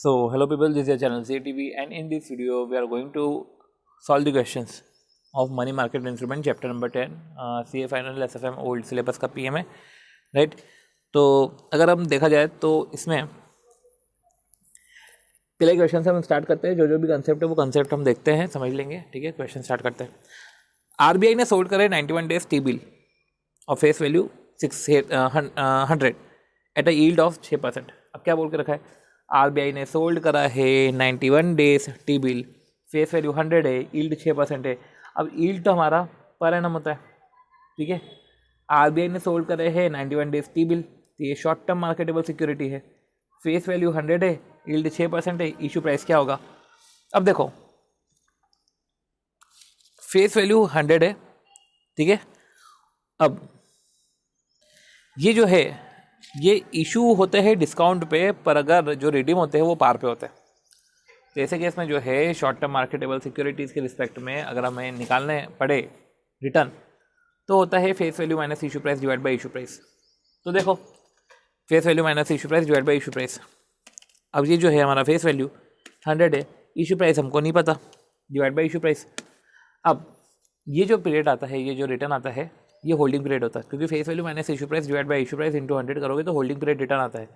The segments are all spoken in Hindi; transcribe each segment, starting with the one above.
So hello people, this is your channel CTV and in this video we are going to solve the questions of money market instrument chapter number 10 CA final SFM old syllabus का PM है राइट। तो अगर हम देखा जाए तो इसमें पहले क्वेश्चन से हम स्टार्ट करते हैं। जो भी कंसेप्ट है वो कंसेप्ट हम देखते हैं, समझ लेंगे। ठीक है, क्वेश्चन स्टार्ट करते हैं। RBI ने सोल्ड करे 91 डेज टी बिल और face value 100 at a yield of 6%। अब क्या बोल के रखा है, RBI ने सोल्ड करा है 91 days T bill, face value 100 है, यील्ड 6% है। अब यील्ड तो हमारा पर एनम होता है। ठीक है, RBI ने सोल्ड करे है 91 डेज टी बिल, तो ये शॉर्ट टर्म मार्केटेबल सिक्योरिटी है। फेस वैल्यू 100 है, यील्ड 6% है, इशू प्राइस क्या होगा। अब देखो फेस वैल्यू 100 है, ठीक है। अब ये जो है ये इशू होते हैं डिस्काउंट पे, पर अगर जो रिडीम होते हैं वो पार पे होते हैं। तो ऐसे केस में जो है शॉर्ट टर्म मार्केटेबल सिक्योरिटीज़ के रिस्पेक्ट में अगर हमें निकालने पड़े रिटर्न तो होता है face value minus issue price divide by issue price. तो देखो face value minus issue price divide by issue price. अब ये जो है हमारा फेस वैल्यू 100 है, इशू प्राइस हमको नहीं पता, डिवाइड बाई इशू प्राइस। अब ये जो पीरियड आता है, ये जो रिटर्न आता है, ये होल्डिंग पीरियड होता है, क्योंकि face value minus issue price divide by issue price into 100 करोगे तो होल्डिंग पीरियड रिटर्न आता है।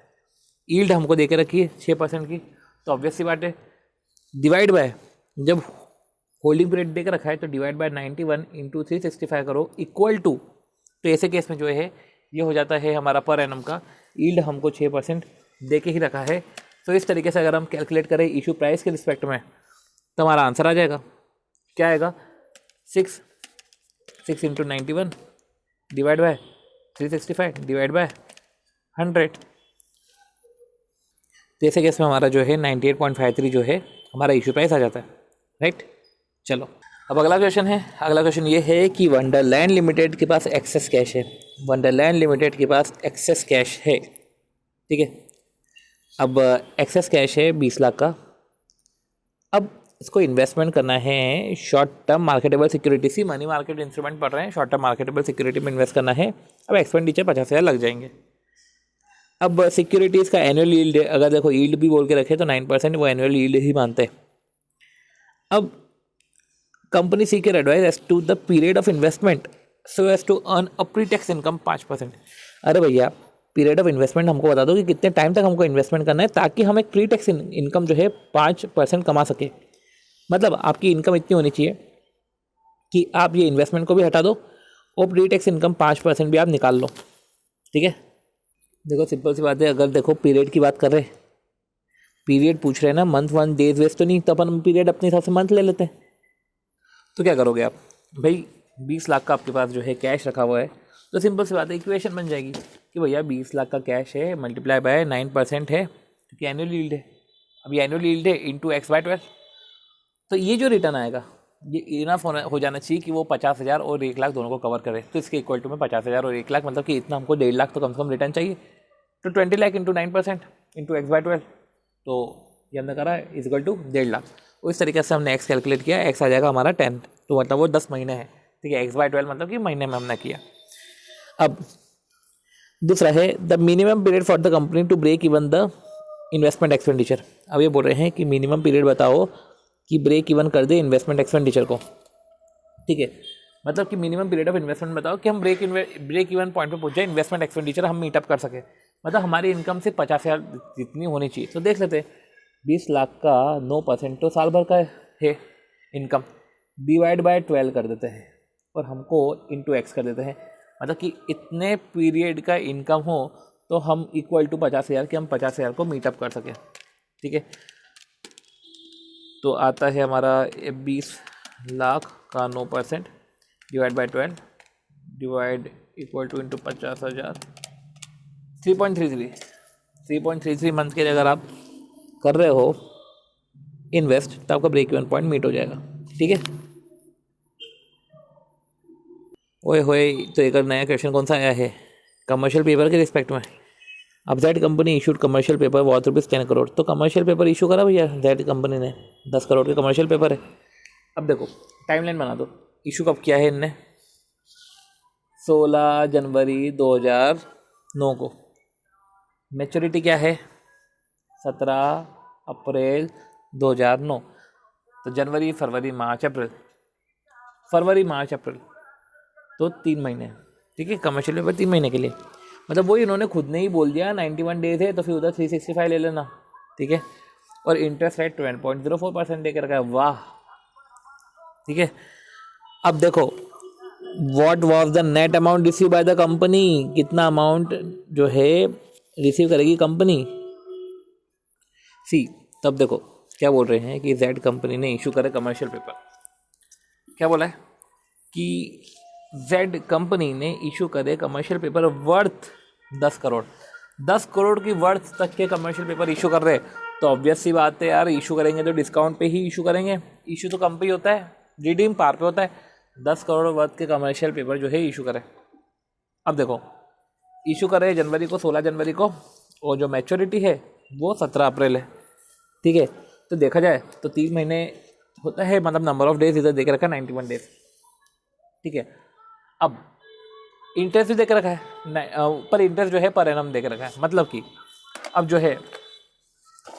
यील्ड हमको दे के रखी है 6% की, तो ऑब्वियस सी बात है डिवाइड बाय, जब होल्डिंग पीरियड दे के रखा है तो डिवाइड बाय 91 इंटू 365 करो इक्वल टू, तो ऐसे केस में जो है ये हो जाता है हमारा पर एनम का। यील्ड हमको 6% दे के ही रखा है। तो इस तरीके से अगर हम कैलकुलेट करें इशू प्राइस के रिस्पेक्ट में तो हमारा आंसर आ जाएगा, क्या आएगा, 6 into 91 divide by 365 divide by 100। तो ऐसे केस में हमारा जो है 98.53 जो है हमारा इशू प्राइस आ जाता है राइट। चलो अब अगला क्वेश्चन है। अगला क्वेश्चन ये है कि वंडरलैंड लिमिटेड के पास एक्सेस कैश है। वंडरलैंड लिमिटेड के पास एक्सेस कैश है, ठीक है। अब एक्सेस कैश है 20 लाख का। अब इसको इन्वेस्टमेंट करना है शॉर्ट टर्म मार्केटेबल सिक्योरिटी, सी मनी मार्केट इंस्ट्रूमेंट पढ़ रहे हैं, शॉर्ट टर्म मार्केटेबल सिक्योरिटी में इन्वेस्ट करना है। अब एक्सपेंडिचर 50,000 लग जाएंगे। अब सिक्योरिटीज़ का एनुअल यील्ड, अगर देखो यील्ड भी बोल के रखे तो 9%, वो एनुअल यील्ड ही मानते हैं। अब company seeker advice as to the period of investment so as to earn a pre tax income 5%। अरे भैया पीरियड ऑफ इन्वेस्टमेंट हमको बता दो कि कितने टाइम तक हमको इन्वेस्टमेंट करना है ताकि हम एक प्री टैक्स इनकम जो है 5% कमा सके। मतलब आपकी इनकम इतनी होनी चाहिए कि आप ये इन्वेस्टमेंट को भी हटा दो और प्री टैक्स इनकम 5% भी आप निकाल लो, ठीक है। देखो सिंपल सी बात है, अगर देखो पीरियड की बात कर रहे, पीरियड पूछ रहे हैं ना, मंथ डेज वेस्ट तो नहीं, तो अपन पीरियड अपने हिसाब से मंथ ले लेते हैं। तो क्या करोगे आप, भाई 20 लाख का आपके पास जो है कैश रखा हुआ है, तो सिंपल सी बात है इक्वेशन बन जाएगी कि भैया 20 लाख का कैश है मल्टीप्लाई बाय 9% है, क्योंकि एनुअल यील्ड है। अब ये एनुअल यील्ड है इंटू x/12, तो ये जो रिटर्न आएगा ये इनफ हो जाना चाहिए कि वो 50,000 और 1 लाख दोनों को कवर करे। तो इसके इक्वल टू में 50,000 और 1 लाख, मतलब कि इतना हमको 1.5 लाख तो कम से कम रिटर्न चाहिए। तो 20 लाख इंटू 9% इंटू x/12, तो ये हमने करा है इक्वल टू 1.5 लाख। और इस तरीके से हमने x कैलकुलेट किया, x आ जाएगा हमारा 10, तो मतलब वो 10 महीने है, ठीक है। x/12 मतलब कि महीने में हमने किया। अब दूसरा है the minimum period for the company to break even the investment expenditure. अब ये बोल रहे हैं कि मिनिमम पीरियड बताओ कि ब्रेक इवन कर दे इन्वेस्टमेंट एक्सपेंडिचर को, ठीक है। मतलब कि मिनिमम पीरियड ऑफ इन्वेस्टमेंट बताओ कि हम ब्रेक इवन पॉइंट पे पहुंच जाए, इन्वेस्टमेंट एक्सपेंडिचर हम मीटअप कर सके। मतलब हमारी इनकम से 50,000 जितनी होनी चाहिए। तो देख लेते हैं 20 लाख का 9% तो साल भर का है इनकम, डिवाइड बाय 12 कर देते हैं और हमको इंटू एक्स कर देते हैं। मतलब कि इतने पीरियड का इनकम हो तो हम इक्वल टू 50,000 कि हम 50,000 को मीटअप कर सकें, ठीक है। तो आता है हमारा 20 लाख का 9% divide by 12 divide equal two into 50,000, 3.33 month के लिए अगर आप कर रहे हो इन्वेस्ट तो आपका ब्रेक इवन पॉइंट मीट हो जाएगा, ठीक है। ओए होए, तो एक नया क्वेश्चन कौन सा आया है कमर्शियल पेपर के रिस्पेक्ट में। अब Z company issued commercial paper worth ₹10 crore. तो कमर्शियल पेपर इशू करा भैया जेड कंपनी ने, 10 करोड़ के कमर्शियल पेपर है। अब देखो टाइमलाइन बना दो, इशू कब किया है इनने, 16 जनवरी 2009 को। मैच्योरिटी क्या है, 17 अप्रैल 2009, तो जनवरी फरवरी मार्च अप्रैल, फरवरी मार्च अप्रैल, तो 3 महीने, ठीक है, कमर्शियल पेपर 3 महीने के लिए। मतलब वही उन्होंने खुद ने ही बोल दिया 91 डेज है, तो फिर उधर 365 ले लेना, ठीक है। और इंटरेस्ट रेट 12.04% दे के रखा है, वाह, ठीक है। अब देखो what was the net amount receive by the company, कितना अमाउंट जो है रिसीव करेगी कंपनी। सी, तब देखो क्या बोल रहे हैं कि जेड कंपनी ने इशू करे कमर्शियल पेपर, क्या बोला है कि जेड कंपनी ने इशू करे commercial paper worth 10 crore, 10 crore की वर्थ तक के कमर्शियल पेपर इशू कर रहे, तो ऑब्वियस सी बात है यार, इशू करेंगे तो डिस्काउंट पे ही इशू करेंगे, इशू तो कम पे ही होता है, रिडीम पार पे होता है। 10 करोड़ वर्थ के कमर्शियल पेपर जो है इशू करें। अब देखो इशू करे जनवरी को, 16 जनवरी को, और जो मैच्योरिटी है वो 17 अप्रैल है, ठीक है। तो देखा जाए तो 3 महीने होता है, मतलब नंबर ऑफ डेज इधर देख रखा है 91 डेज, ठीक है। अब इंटरेस्ट भी देख रखा है, पर इंटरेस्ट जो है पर एनम देख रखा है, मतलब कि अब जो है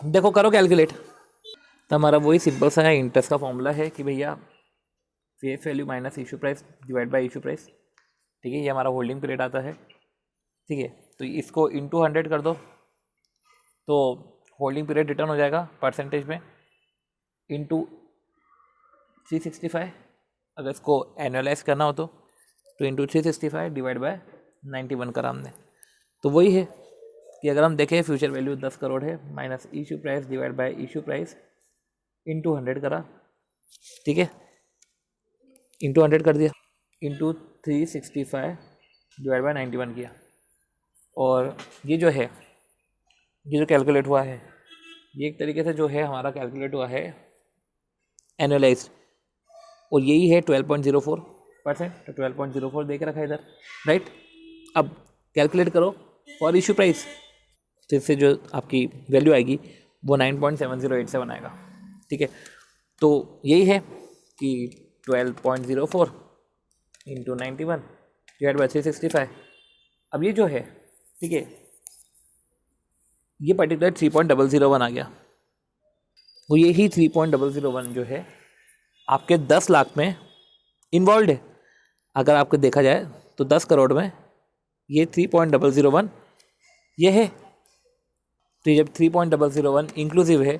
देखो करो कैलकुलेट, तो हमारा वही सिंपल सा है इंटरेस्ट का फॉर्मूला है कि भैया face value minus issue price divide by issue price, ठीक है। ये हमारा होल्डिंग पीरियड आता है, ठीक है। तो इसको इंटू 100 कर दो, तो होल्डिंग पीरियड रिटर्न हो जाएगा परसेंटेज में, इंटू 365, अगर इसको एनुअलाइज करना हो तो इंटू 365 डिवाइड बाय 91 करा हमने। तो वही है कि अगर हम देखें फ्यूचर वैल्यू 10 करोड़ है, minus issue price divide by issue price into 100 करा, ठीक है, इंटू 100 कर दिया, इंटू 365 डिवाइड बाय 91 किया, और ये जो है ये जो कैलकुलेट हुआ है ये एक तरीके से जो है हमारा कैलकुलेट हुआ है एनुअलाइज्ड, और यही है 12.04%, तो 12.04 देख रखा है इधर, राइट। अब कैलकुलेट करो फॉर इशू प्राइस, तो इससे जो आपकी वैल्यू आएगी वो 9.7087 आएगा, ठीक है। तो यही है कि 12.04 इंटू 91 डिवाइड बाई 365। अब ये जो है, ठीक है, ये पर्टिकुलर 3.001 आ गया, वो यही 3.001 जो है आपके 10 लाख में इन्वॉल्व है। अगर आपको देखा जाए तो 10 करोड़ में ये 3.001 ये है, तो जब 3.001 इंक्लूसिव है,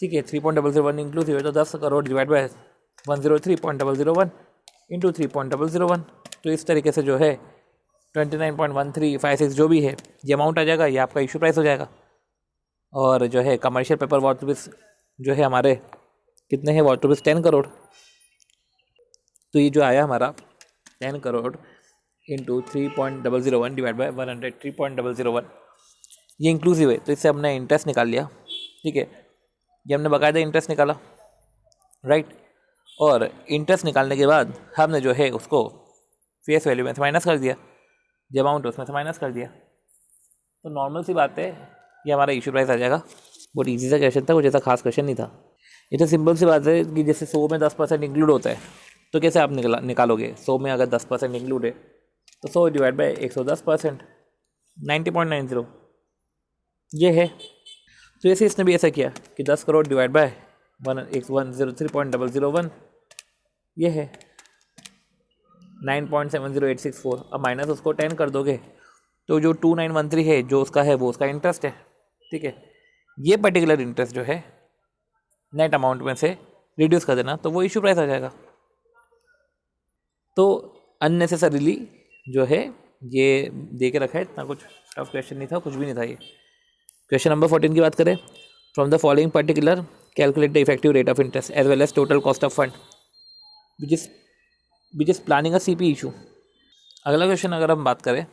ठीक है, 3.001 इंक्लूसिव है, तो 10 करोड़ डिवाइड बाय 103.001 इंटू 3.001, तो इस तरीके से जो है 29.1356 जो भी है ये अमाउंट आ जाएगा, ये आपका इशू प्राइस हो जाएगा। और जो है कमर्शियल पेपर वर्थ रुपीज़ जो है हमारे कितने हैं, वर्थ रुपीज़ 10 करोड़, तो ये जो आया हमारा 10 करोड़ इंटू 3.001 डिवाइड बाय 100 3.001, ये इंक्लूसिव है, तो इससे हमने इंटरेस्ट निकाल लिया, ठीक है। ये हमने बाकायदा इंटरेस्ट निकाला, राइट। और इंटरेस्ट निकालने के बाद हमने जो है उसको फेस वैल्यू में से माइनस कर दिया, जो अमाउंट उसमें से माइनस कर दिया, तो नॉर्मल सी बात है ये हमारा इशू प्राइस आ जाएगा। बहुत ईजी सा क्वेश्चन था, कुछ ऐसा खास क्वेश्चन नहीं था। ये तो सिंपल सी बात है कि जैसे 100 में 10% इंक्लूड होता है, तो कैसे आप निकालोगे, 100 में अगर 10% इंक्लूड है तो 100 डिवाइड बाई 110%, 90.90 ये है। तो ऐसे इसने भी ऐसा किया कि 10 करोड़ डिवाइड बाय 103.001 ये है 9.70864। अब माइनस उसको 10 कर दोगे तो जो 2913 है जो उसका है वो उसका इंटरेस्ट है, ठीक है। ये पर्टिकुलर इंटरेस्ट जो है नेट अमाउंट में से रिड्यूस कर देना, तो वो इशू प्राइस आ जाएगा। तो अननेसेसरीली जो है ये दे के रखा है, इतना कुछ टफ क्वेश्चन नहीं था, कुछ भी नहीं था ये। क्वेश्चन नंबर 14 की बात करें, from the following particular calculate the effective rate of interest as well as total cost of fund which is planning a CP issue. अगला क्वेश्चन अगर हम बात करें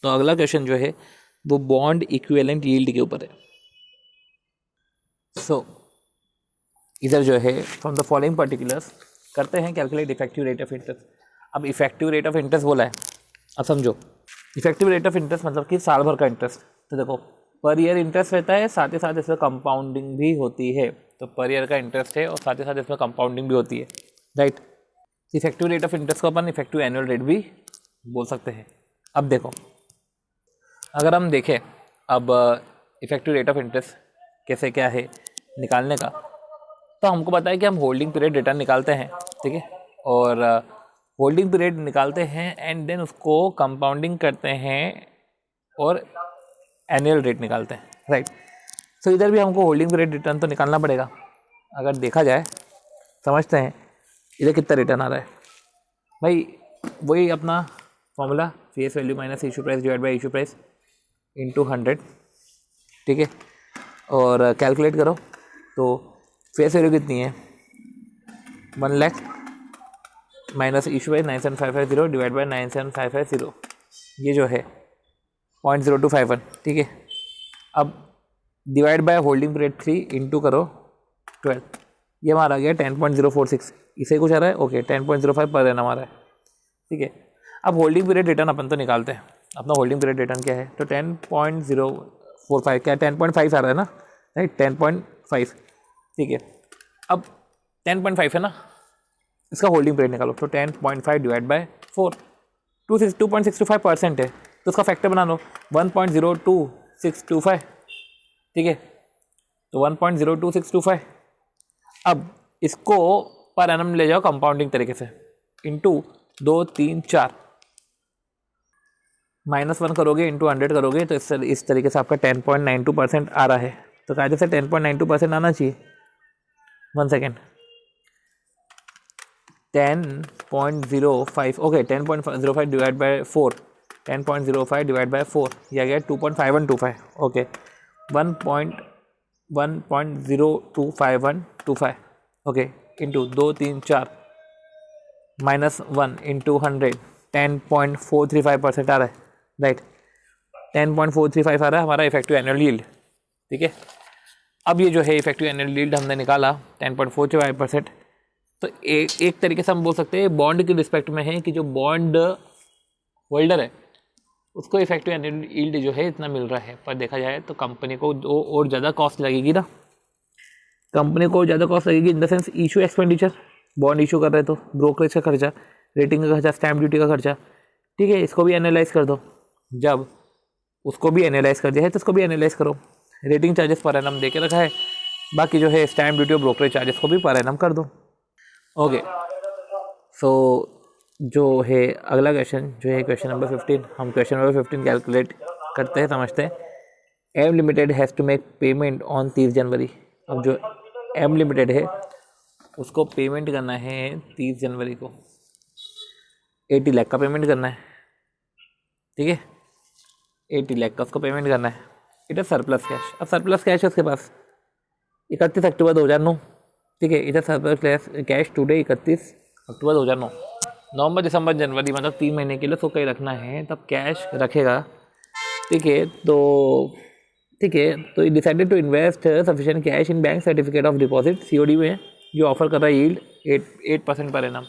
तो अगला क्वेश्चन जो है वो बॉन्ड इक्विवेलेंट यील्ड के ऊपर है। सो इधर जो है फ्रॉम द फॉलोइंग पर्टिकुलर्स करते हैं calculate effective rate of interest. अब इफेक्टिव रेट ऑफ इंटरेस्ट बोला है, अब समझो इफेक्टिव रेट ऑफ इंटरेस्ट मतलब कि साल भर का इंटरेस्ट। तो देखो पर ईयर इंटरेस्ट रहता है, साथ ही साथ इसमें कंपाउंडिंग भी होती है। तो पर ईयर का इंटरेस्ट है और साथ ही साथ इसमें कंपाउंडिंग भी होती है, right. Effective rate of interest को अपन इफेक्टिव एनुअल रेट भी बोल सकते हैं। अब देखो अगर हम देखें अब इफेक्टिव रेट ऑफ इंटरेस्ट कैसे क्या है निकालने का। तो हमको पता है कि हम होल्डिंग पीरियड रिटर्न निकालते हैं, ठीक है, और होल्डिंग पीरियड निकालते हैं एंड देन उसको कंपाउंडिंग करते हैं और एनुअल रेट निकालते हैं, राइट। सो इधर भी हमको होल्डिंग पीरियड रिटर्न तो निकालना पड़ेगा। अगर देखा जाए, समझते हैं इधर कितना रिटर्न आ रहा है भाई, वही अपना formula face value minus issue price divide by issue price into 100, ठीक है, और कैलकुलेट करो तो फेस वैल्यू कितनी है 1 lakh minus issue price 97550 divide by 97550, ये जो है 0.0251, ठीक है। अब divide by holding period 3 into करो 12, ये हमारा आ गया 10.046, इसे कुछ आ रहा है, ओके 10.05 पर एनम आ रहा है, ठीक है। अब होल्डिंग पीरियड रिटर्न अपन तो निकालते हैं, अपना होल्डिंग पीरियड रिटर्न क्या है, तो 10.045 क्या 10.5 आ रहा है ना, राइट 10.5, ठीक है। अब 10.5 है ना, इसका होल्डिंग पीरियड निकालो, तो 10.5 डिवाइड बाय 4 2.625% है, तो उसका फैक्टर बना लो 1.02625, ठीक है, तो 1.02625। अब इसको पर एनम ले जाओ कंपाउंडिंग तरीके से, इंटू 2 3 4 -1 करोगे इंटू 100 करोगे तो इस तरीके से आपका 10.92% आ रहा है। तो कायदे से 10.92% आना चाहिए। 1 second, 10.05 okay 10.05 divide by 4, 10.05 divide by 4 यह गया 2.5125, ओके 1.025125, ओके इंटू 2 3 4 -1 इंटू 100 10.435% आ रहा है, राइट 10.435 आ रहा है हमारा इफेक्टिव एनुअल यील्ड, ठीक है। अब ये जो है इफेक्टिव एनुअल यील्ड हमने निकाला 10.435%, तो एक तरीके से हम बोल सकते हैं बॉन्ड के रिस्पेक्ट में है कि जो बॉन्ड होल्डर है उसको इफेक्टिव एनुअल यील्ड जो है इतना मिल रहा है, पर देखा जाए तो कंपनी को और ज़्यादा कॉस्ट लगेगी ना, कंपनी को ज़्यादा कॉस्ट लगेगी in the sense issue expenditure, bond issue कर रहे तो ब्रोकरेज का खर्चा, रेटिंग का खर्चा, स्टैम्प ड्यूटी का खर्चा, ठीक है, इसको भी एनालाइज कर दो। जब उसको भी एनालाइज कर दिया है तो इसको भी एनालाइज करो। रेटिंग चार्जेस पर एनम दे के रखा है, बाकी जो है स्टैम्प ड्यूटी और ब्रोकरेज चार्जेस को भी पर एनम कर दो, ओके। सो जो है अगला क्वेश्चन जो है क्वेश्चन नंबर 15, हम क्वेश्चन नंबर 15 कैलकुलेट करते हैं, समझते हैं। M limited has to make payment on 30 January. अब जो एम लिमिटेड है उसको पेमेंट करना है 30 जनवरी को, 80 लाख का पेमेंट करना है, ठीक है, 80 लाख का उसको पेमेंट करना है। इधर सरप्लस कैश, अब सरप्लस कैश है उसके पास 31 अक्टूबर 2009, ठीक है, इधर सरप्लस कैश टुडे 31 अक्टूबर 2009, नवंबर दिसंबर जनवरी मतलब 3 महीने के लिए उसको कहीं रखना है, तब कैश रखेगा, ठीक है। तो decided to invest sufficient cash in bank certificate of deposit COD में जो ऑफर कर रहा है यील्ड 8% पर एनम,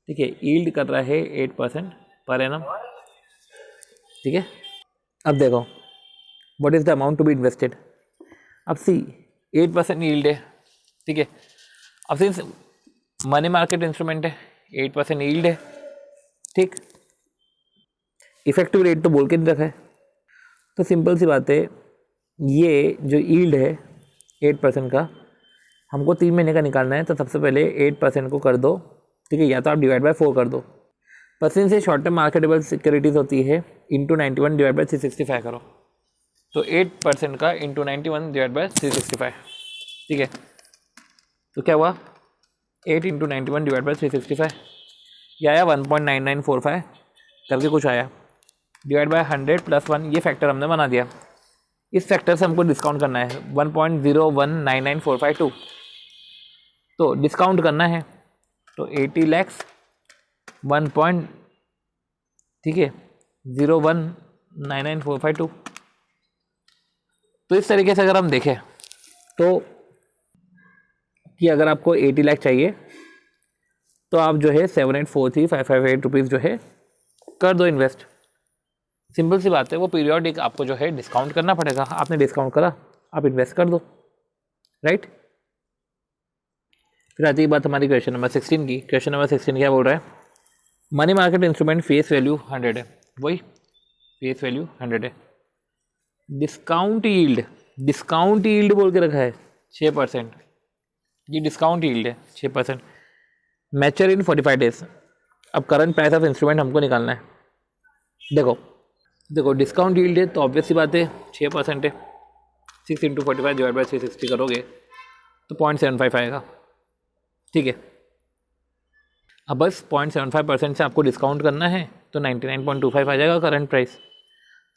ठीक है, यील्ड कर रहा है 8% पर एनम, ठीक है। अब देखो what is the amount to be invested. अब सी 8% यील्ड है, ठीक है। अब सिंस मनी मार्केट इंस्ट्रूमेंट है 8% यील्ड है, ठीक। इफेक्टिव रेट तो बोल के नहीं रखा है, तो सिंपल सी बात है, ये जो यील्ड है 8% का हमको 3 महीने का निकालना है, तो सबसे पहले 8% को कर दो, ठीक है, या तो आप डिवाइड बाय 4 कर दो। परसेंट से शॉर्ट टर्म मार्केटेबल सिक्योरिटीज़ होती है इंटू 91 डिवाइड बाय 365 करो, तो 8% का इंटू 91 डिवाइड बाय 365, ठीक है। तो क्या हुआ 8 इंटू 91 डिवाइड बाय 365, यह आया 1.9945 करके कुछ आया, डिवाइड बाय 100 + 1, ये फैक्टर हमने बना दिया। इस फैक्टर से हमको डिस्काउंट करना है 1.0199452, तो डिस्काउंट करना है तो 80 लाख 1. ठीक है 0199452। तो इस तरीके से अगर हम देखें तो कि अगर आपको 80 लाख चाहिए तो आप जो है 7843558 रुपीज़ जो है कर दो इन्वेस्ट। सिंपल सी बात है, वो पीरियोडिक आपको जो है डिस्काउंट करना पड़ेगा। आपने डिस्काउंट करा, आप इन्वेस्ट कर दो, राइट। फिर आती है बात हमारी क्वेश्चन नंबर 16 की। क्वेश्चन नंबर 16 क्या बोल रहा है, money market instrument face value 100 है, वही फेस वैल्यू 100 है, डिस्काउंट यील्ड डिस्काउंट यील्ड बोल के रखा है 6%, ये डिस्काउंट यील्ड है 6%। Mature in 45 days. अब करंट प्राइस ऑफ इंस्ट्रूमेंट हमको निकालना है। देखो डिस्काउंट यील्ड है तो ऑब्वियस सी बात है 6% है। 6 × 45 डिवाइड बाई 360 करोगे तो 0.75 आएगा, ठीक है। अब बस 0.75% से आपको डिस्काउंट करना है तो 99.25 आ जाएगा करंट प्राइस।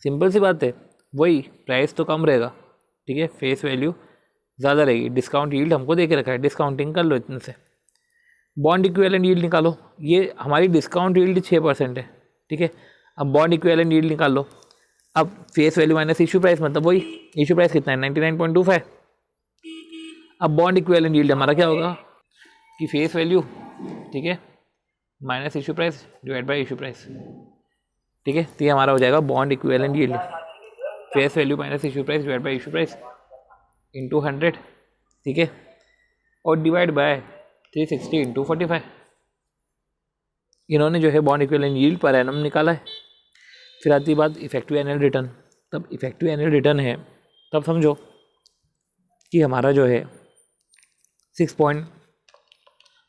सिंपल सी बात है, वही प्राइस तो कम रहेगा, ठीक है, फेस वैल्यू ज़्यादा रहेगी। डिस्काउंट यील्ड हमको दे के रखा है, डिस्काउंटिंग कर लो इतने से। बॉन्ड इक्विवेलेंट यील्ड निकालो, ये हमारी डिस्काउंट यील्ड 6% है, ठीक है। अब बॉन्ड इक्विवेलेंट यील्ड निकाल लो। अब face value minus issue price, मतलब वही इशू प्राइस कितना है 99.25। अब बॉन्ड इक्विवेलेंट यील्ड हमारा क्या होगा कि फेस वैल्यू, ठीक है, minus issue price divide by issue price, ठीक है। तो ये हमारा हो जाएगा bond equivalent yield, face value minus issue price divide by issue price into 100, ठीक है, और डिवाइड बाय 360 इंटू 45। इन्होंने जो है bond equivalent yield per annum निकाला है। फिर आती बात इफेक्टिव एनुअल रिटर्न। तब इफेक्टिव एनुअल रिटर्न है, तब समझो कि हमारा जो है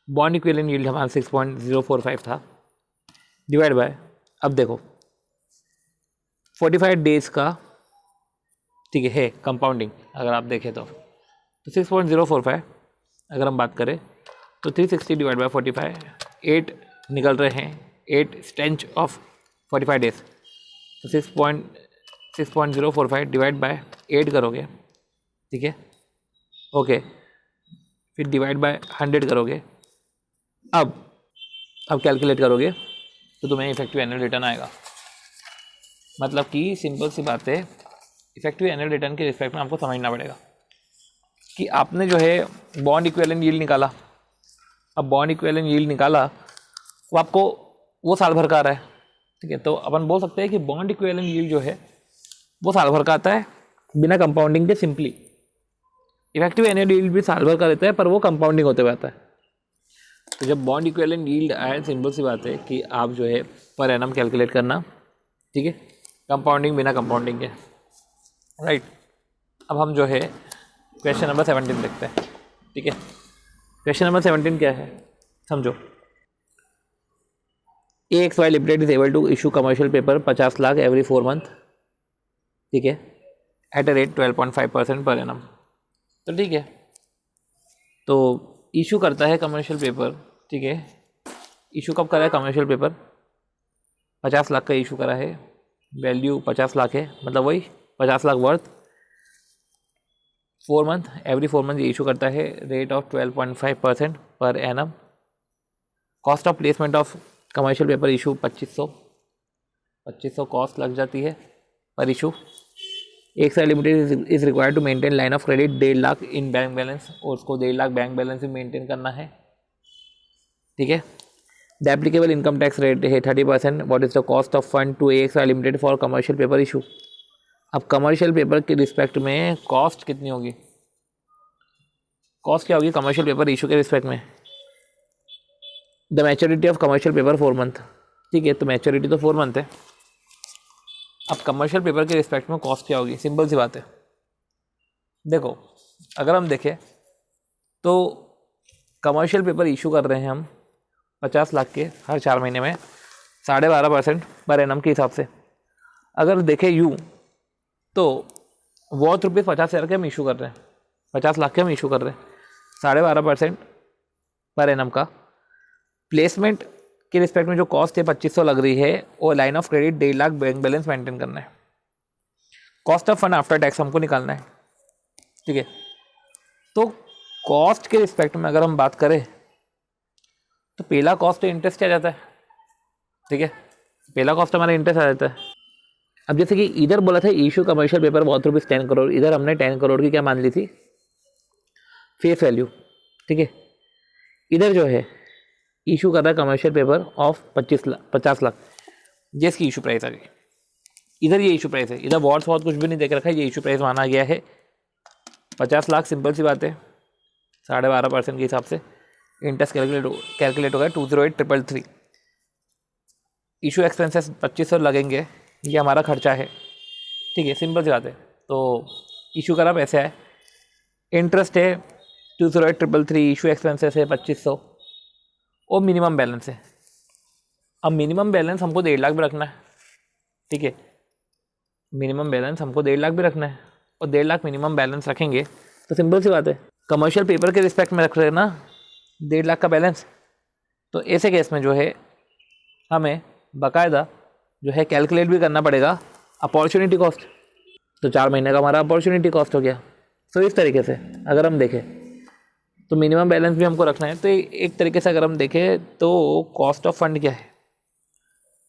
बॉन्ड इक्विवेलेंट यील्ड हमारा 6.045 था, डिवाइड बाय, अब देखो 45 डेज का, ठीक है कंपाउंडिंग अगर आप देखें तो 6.045 अगर हम बात करें तो 360 डिवाइड बाय 45, 8 निकल रहे हैं, 8 स्टेंच ऑफ 45 डेज, तो 6.045 डिवाइड बाय 8 करोगे, ठीक है, ओके, फिर डिवाइड बाय 100 करोगे। अब कैलकुलेट करोगे तो तुम्हें इफेक्टिव एनुअल रिटर्न आएगा। मतलब कि सिंपल सी बात है, इफेक्टिव एनुअल रिटर्न के रिस्पेक्ट में आपको समझना पड़ेगा कि आपने जो है बॉन्ड इक्विवेलेंट यील्ड निकाला। अब बॉन्ड इक्विवेलेंट यील्ड निकाला वो आपको वो साल भर का आ रहा है, ठीक है। तो अपन बोल सकते हैं कि बॉन्ड इक्विवेलेंट यील्ड जो है वो साल भर का आता है बिना कंपाउंडिंग के सिंपली। इफेक्टिव एनुअल यील्ड भी साल भर का रहता है पर वो कंपाउंडिंग होते हुए आता है। तो जब बॉन्ड इक्विवेलेंट यील्ड आए, सिंपल सी बात है कि आप जो है पर एनम कैलकुलेट करना, ठीक है, कंपाउंडिंग बिना कंपाउंडिंग के, राइट। अब हम जो है क्वेश्चन नंबर 17 देखते हैं, ठीक है। क्वेश्चन नंबर 17 क्या है, समझो। AXY limited is able to issue commercial paper 50 lakh every 4 month, ठीक है, at a rate 12.5% per annum. तो ठीक है, तो इशू करता है कमर्शियल पेपर, ठीक है। इशू कब करा है कमर्शियल पेपर? 50 लाख का इशू करा है, वैल्यू 50 लाख है, मतलब वही 50 lakh worth 4 month, every 4 month ये इशू करता है, rate of 12.5% per annum. Cost of placement of commercial paper issue 2500 cost लग जाती है per issue. AXY limited is required to maintain line of credit 1.5 lakh in bank balance, और उसको 1.5 लाख बैंक बैलेंस भी मेंटेन करना है, ठीक है। The applicable income tax rate है 30%। What is the cost of fund to AXY limited for commercial paper issue. अब कमर्शियल पेपर के रिस्पेक्ट में कॉस्ट कितनी होगी, कॉस्ट क्या होगी कमर्शियल पेपर इशू के रिस्पेक्ट में? The maturity of commercial paper 4 month, ठीक है, तो मैच्योरिटी तो 4 मंथ है। अब कमर्शियल पेपर के रिस्पेक्ट में कॉस्ट क्या होगी? सिंपल सी बात है, देखो अगर हम देखें तो कमर्शियल पेपर इशू कर रहे हैं हम 50 लाख के हर 4 महीने में 12.5% पर एनम के हिसाब से। अगर देखें यूँ तो वॉट रुपीज़ 50,000 के हम इशू कर रहे हैं, 50 लाख के हम इशू कर रहे हैं, 12.5% पर एनम का। प्लेसमेंट के रिस्पेक्ट में जो कॉस्ट है 2500 लग रही है, और line of credit 1.5 lakh bank balance maintain करना है। Cost of fund after tax हमको निकालना है, ठीक है। तो कॉस्ट के रिस्पेक्ट में अगर हम बात करें तो पहला कॉस्ट इंटरेस्ट आ जाता है, ठीक है, पहला कॉस्ट हमारा इंटरेस्ट आ जाता है। अब जैसे कि इधर बोला था इशू कमर्शियल पेपर बहुत रुपीज़ 10 करोड़, इधर हमने 10 करोड़ की क्या मान ली थी फेस वैल्यू, ठीक है। इधर जो है इशू कर रहा है कमर्शियल पेपर ऑफ 50 लाख, जिसकी इशू प्राइस आ गई। इधर ये इशू प्राइस है, इधर वॉट्स बहुत कुछ भी नहीं देख रखा है, ये इशू प्राइस माना गया है 50 लाख। सिंपल सी बात है, 12.5% के हिसाब से इंटरेस्ट कैलकुलेट होगा 208,333। इशू एक्सपेंसेस 2500 लगेंगे, ये हमारा खर्चा है, ठीक है, सिंपल सी बात है। तो इशू करा, पैसे आए, इंटरेस्ट है 208,333, इशू एक्सपेंसेस है 2500 और मिनिमम बैलेंस है। अब मिनिमम बैलेंस हमको 1.5 लाख भी रखना है, ठीक है, मिनिमम बैलेंस हमको 1.5 लाख भी रखना है और 1.5 लाख मिनिमम बैलेंस रखेंगे तो सिंपल सी बात है, कमर्शियल पेपर के रिस्पेक्ट में रख रहे हैं ना 1.5 लाख का बैलेंस। तो ऐसे केस में जो है हमें बाकायदा जो है कैलकुलेट भी करना पड़ेगा अपॉर्चुनिटी कॉस्ट। तो 4 महीने का हमारा अपॉर्चुनिटी कॉस्ट हो गया। तो इस तरीके से अगर हम देखें तो मिनिमम बैलेंस भी हमको रखना है। तो एक तरीके से अगर हम देखें तो कॉस्ट ऑफ फंड क्या है,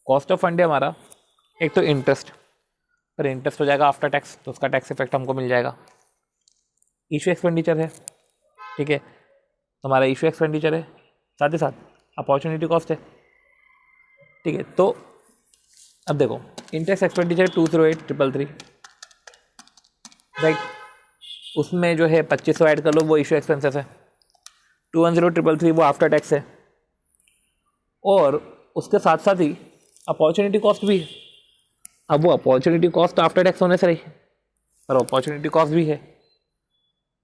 कॉस्ट ऑफ फंड है हमारा एक तो इंटरेस्ट, पर इंटरेस्ट हो जाएगा आफ्टर टैक्स, तो उसका टैक्स इफेक्ट हमको मिल जाएगा। इशू एक्सपेंडिचर है, ठीक है, तो हमारा इशू एक्सपेंडिचर है, साथ ही साथ अपॉर्चुनिटी कॉस्ट है, ठीक है। तो अब देखो इंटरेस्ट एक्सपेंडिचर 208,333, राइट, उसमें जो है 2500 ऐड कर लो, वो इशू एक्सपेंसेस है, 210,333 वो आफ्टर टैक्स है, और उसके साथ साथ ही अपॉर्चुनिटी कॉस्ट भी है। अब वो अपॉर्चुनिटी कॉस्ट आफ्टर टैक्स होने से रही, पर अपॉर्चुनिटी कॉस्ट भी है,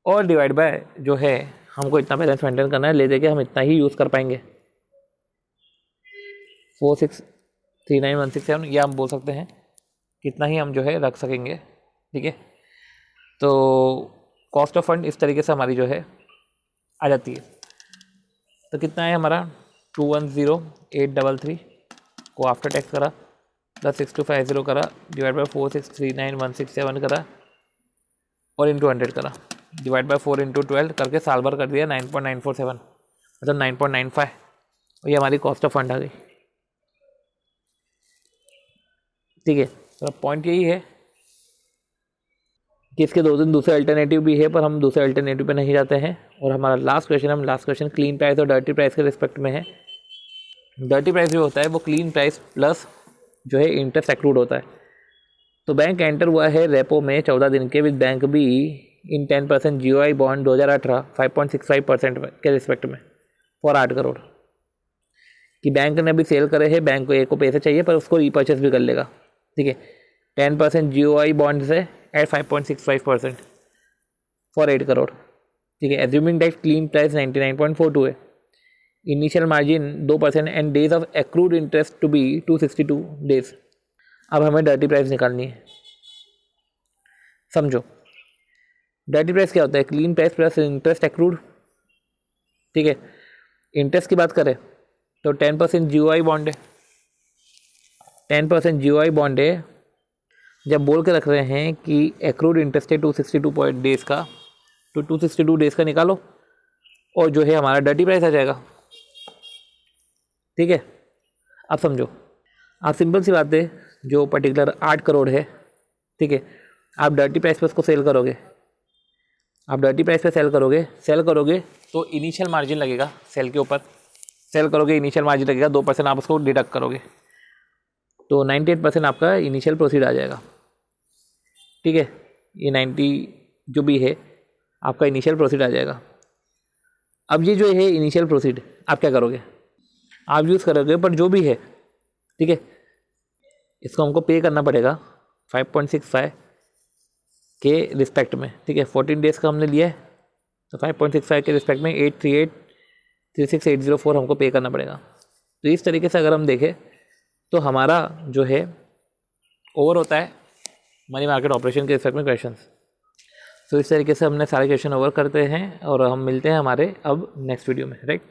और डिवाइड बाय जो है हमको इतना बैलेंस मेंटेन करना है, ले दे के हम इतना ही यूज़ कर पाएंगे। 4639,167 या हम बोल सकते हैं कितना ही हम जो है रख सकेंगे, ठीक है। तो कॉस्ट ऑफ फंड इस तरीके से हमारी जो है आ जाती है। तो कितना है हमारा 210,833 को आफ्टर टैक्स करा प्लस 6250 करा डिवाइड बाय 4639,167 करा और इंटू 100 करा डिवाइड बाय 4 × 12 करके साल भर कर दिया 9.947, मतलब 9.95, और ये हमारी कॉस्ट ऑफ फंड आ गई, ठीक है। तो पॉइंट यही है कि इसके 2 दूसरे अल्टरनेटिव भी है, पर हम दूसरे अल्टरनेटिव पे नहीं जाते हैं। और हमारा लास्ट क्वेश्चन क्लीन प्राइस और डर्टी प्राइस के रिस्पेक्ट में है। डर्टी प्राइस जो होता है वो क्लीन प्राइस प्लस जो है इंटरेस्ट एक्रूड होता है। तो बैंक एंटर हुआ है रेपो में 14 दिन के with bank be in 10% GOI bond 2018 5.65% के रिस्पेक्ट में फॉर 8 करोड़ कि बैंक ने अभी सेल करे है, बैंक को ए को पैसे चाहिए पर उसको रीपर्चेस भी कर लेगा, ठीक है। 10% GOI बॉन्ड से एट 5.65% फॉर 8 करोड़, ठीक है। एज्यूमिंग दैट क्लीन प्राइस 99.42 है, initial margin 2% and days of accrued interest to be 262 days. अब हमें डर्टी प्राइस निकालनी है, समझो। डर्टी प्राइस क्या होता है, clean price plus interest accrued, ठीक है। इंटरेस्ट की बात करें तो 10% GOI बॉन्ड है, 10% GOI बॉन्ड है। जब बोल के रख रहे हैं कि एक्रूड इंटरेस्ट है 262 डेज का, तो 262 डेज का निकालो और जो है हमारा डर्टी प्राइस आ जाएगा, ठीक है। अब समझो, आप सिंपल सी बात है, जो पर्टिकुलर 8 करोड़ है, ठीक है, आप डर्टी प्राइस पे उसको सेल करोगे, आप डर्टी प्राइस पे सेल करोगे तो इनिशियल मार्जिन लगेगा, सेल के ऊपर सेल करोगे इनिशियल मार्जिन लगेगा 2%, आप उसको डिडक्ट करोगे तो 98% आपका इनिशियल प्रोसीड आ जाएगा, ठीक है। ये 90 जो भी है आपका इनिशियल प्रोसीड आ जाएगा। अब ये जो है इनिशियल प्रोसीड आप क्या करोगे, आप यूज़ करोगे, पर जो भी है, ठीक है, इसको हमको पे करना पड़ेगा 5.65 के रिस्पेक्ट में, ठीक है। 14 डेज़ का हमने लिया है तो 5.65 के रिस्पेक्ट में 838,36804 हमको पे करना पड़ेगा। तो इस तरीके से अगर हम देखें तो हमारा जो है ओवर होता है मनी मार्केट ऑपरेशन के रिस्पेक्ट में क्वेश्चंस। तो इस तरीके से हमने सारे क्वेश्चन ओवर करते हैं और हम मिलते हैं हमारे अब नेक्स्ट वीडियो में, राइट।